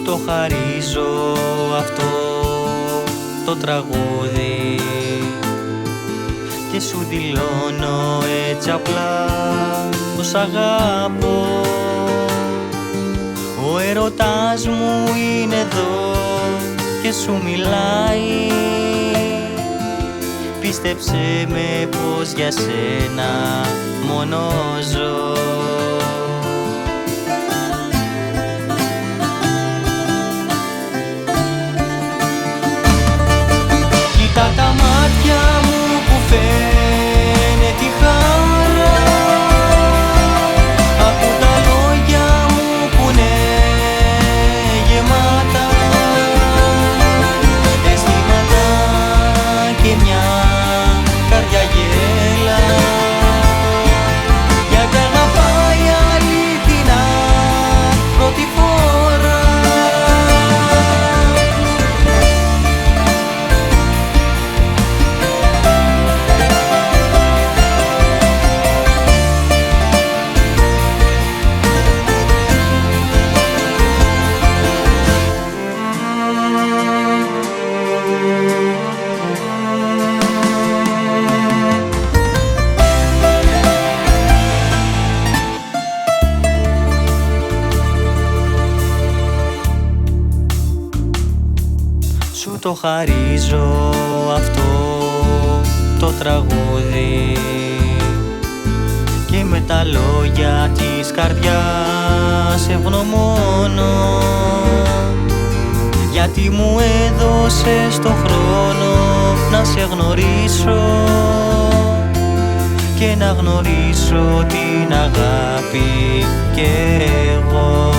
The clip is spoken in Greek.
το χαρίζω αυτό το τραγούδι και σου δηλώνω έτσι απλά πως αγαπώ. Ο έρωτας μου είναι εδώ και σου μιλάει. Πίστεψε με πως για σένα μόνο ζω. Κοίτα τα μάτια μου που φαίνεται τη χαρά, ακού τα λόγια μου που είναι γεμάτα αισθήματα και μια καρδιά γέλα, γιατί αγαπάει αλήθινα πρώτη φορά. Σου το χαρίζω αυτό το τραγούδι και με τα λόγια της καρδιάς ευγνωμόνω, γιατί μου έδωσες το χρόνο να σε γνωρίσω και να γνωρίσω την αγάπη κι εγώ.